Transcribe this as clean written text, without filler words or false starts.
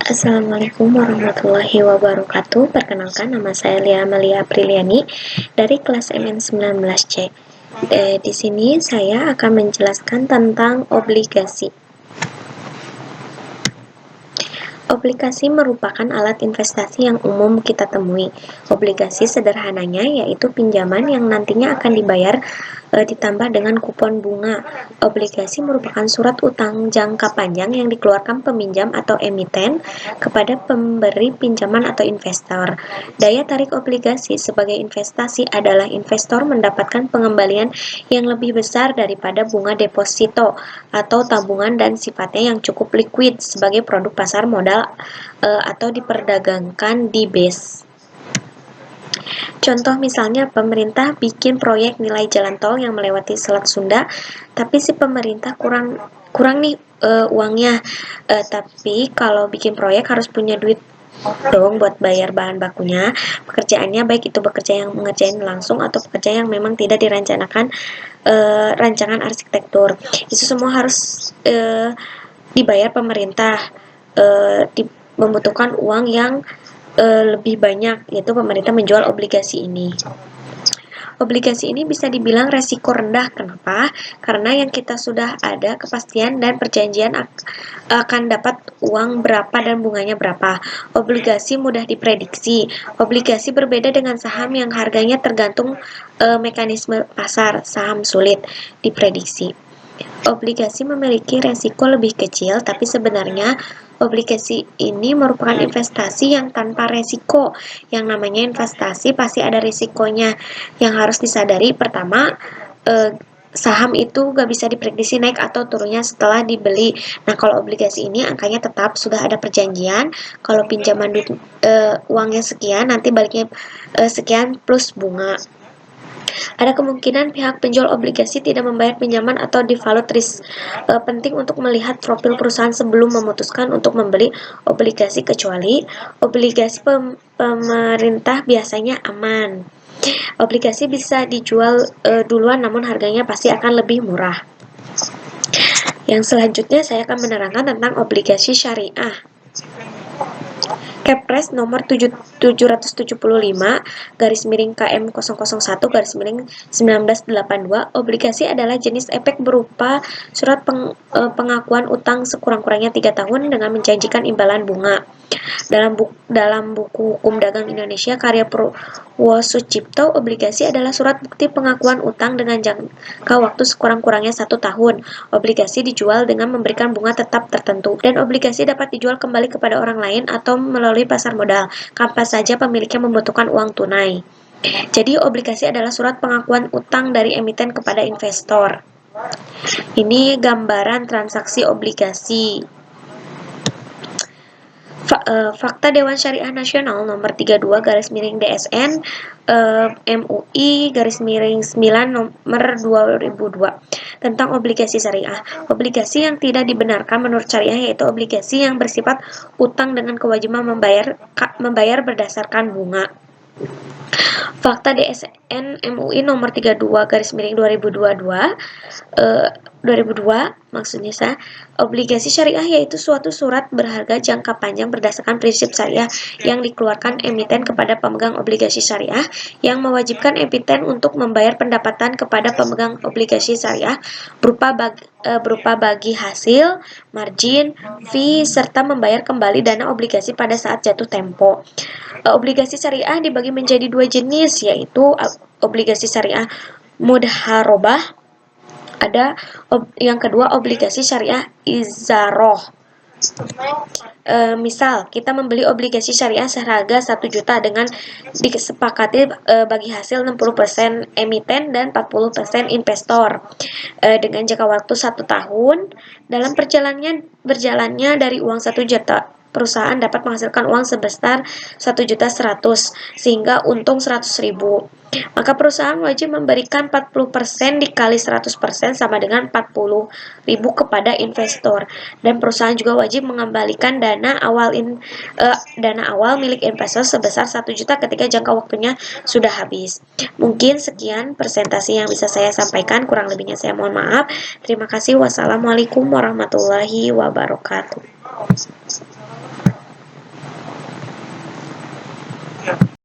Assalamualaikum warahmatullahi wabarakatuh. Perkenalkan, nama saya Lia Amalia Apriliani dari kelas MN19C. Di sini saya akan menjelaskan tentang obligasi. Obligasi merupakan alat investasi yang umum kita temui. Obligasi sederhananya yaitu pinjaman yang nantinya akan dibayar ditambah dengan kupon bunga. Obligasi merupakan surat utang jangka panjang yang dikeluarkan peminjam atau emiten kepada pemberi pinjaman atau investor. Daya tarik obligasi sebagai investasi adalah investor mendapatkan pengembalian yang lebih besar daripada bunga deposito atau tabungan dan sifatnya yang cukup liquid sebagai produk pasar modal atau diperdagangkan di BES. Contoh misalnya pemerintah bikin proyek nilai jalan tol yang melewati Selat Sunda, tapi si pemerintah kurang nih uangnya. Tapi kalau bikin proyek harus punya duit dong buat bayar bahan bakunya. Pekerjaannya baik itu bekerja yang mengerjain langsung atau pekerja yang memang tidak direncanakan rancangan arsitektur. Itu semua harus dibayar pemerintah, membutuhkan uang yang lebih banyak, yaitu pemerintah menjual obligasi ini. Obligasi ini bisa dibilang resiko rendah. Kenapa? Karena yang kita sudah ada kepastian dan perjanjian akan dapat uang berapa dan bunganya berapa. Obligasi mudah diprediksi. Obligasi berbeda dengan saham yang harganya tergantung mekanisme pasar. Saham sulit diprediksi. Obligasi memiliki resiko lebih kecil, tapi sebenarnya obligasi ini merupakan investasi yang tanpa resiko. Yang namanya investasi pasti ada risikonya. Yang harus disadari pertama, saham itu gak bisa diprediksi naik atau turunnya setelah dibeli. Nah, kalau obligasi ini angkanya tetap sudah ada perjanjian. Kalau pinjaman duit uangnya sekian, nanti baliknya sekian plus bunga. Ada kemungkinan pihak penjual obligasi tidak membayar pinjaman atau default risk. Penting untuk melihat profil perusahaan sebelum memutuskan untuk membeli obligasi, kecuali obligasi pemerintah biasanya aman. Obligasi bisa dijual duluan, namun harganya pasti akan lebih murah. Yang selanjutnya saya akan menerangkan tentang obligasi syariah. Kepres nomor 775 garis miring KM 001 garis miring 1982, obligasi adalah jenis efek berupa surat pengakuan utang sekurang-kurangnya 3 tahun dengan menjanjikan imbalan bunga. Dalam buku Hukum Dagang Indonesia karya Purwosucipto, obligasi adalah surat bukti pengakuan utang dengan jangka waktu sekurang-kurangnya 1 tahun. Obligasi dijual dengan memberikan bunga tetap tertentu, dan obligasi dapat dijual kembali kepada orang lain atau melalui pasar modal, kapan saja pemiliknya membutuhkan uang tunai. Jadi obligasi adalah surat pengakuan utang dari emiten kepada investor. Ini gambaran transaksi obligasi. Fakta Dewan Syariah Nasional nomor 32 garis miring DSN MUI garis miring 9 nomor 2002 tentang obligasi syariah. Obligasi yang tidak dibenarkan menurut syariah yaitu obligasi yang bersifat utang dengan kewajiban membayar berdasarkan bunga. Fakta DSN MUI nomor 32 garis miring 2002 maksudnya obligasi syariah yaitu suatu surat berharga jangka panjang berdasarkan prinsip syariah yang dikeluarkan emiten kepada pemegang obligasi syariah, yang mewajibkan emiten untuk membayar pendapatan kepada pemegang obligasi syariah berupa bagi hasil, margin, fee, serta membayar kembali dana obligasi pada saat jatuh tempo. Obligasi syariah dibagi menjadi 2 jenis, yaitu obligasi syariah mudharobah. Ada yang kedua obligasi syariah izaroh. Misal kita membeli obligasi syariah seharga 1 juta dengan disepakati bagi hasil 60% emiten dan 40% investor dengan jangka waktu 1 tahun. Dalam berjalannya dari uang 1 juta perusahaan dapat menghasilkan uang sebesar 1.100.000 sehingga untung 100.000. Maka perusahaan wajib memberikan 40% dikali 100% sama dengan 40.000 kepada investor. Dan perusahaan juga wajib mengembalikan dana awal milik investor sebesar 1 juta ketika jangka waktunya sudah habis. Mungkin sekian presentasi yang bisa saya sampaikan, kurang lebihnya saya mohon maaf. Terima kasih. Wassalamualaikum warahmatullahi wabarakatuh.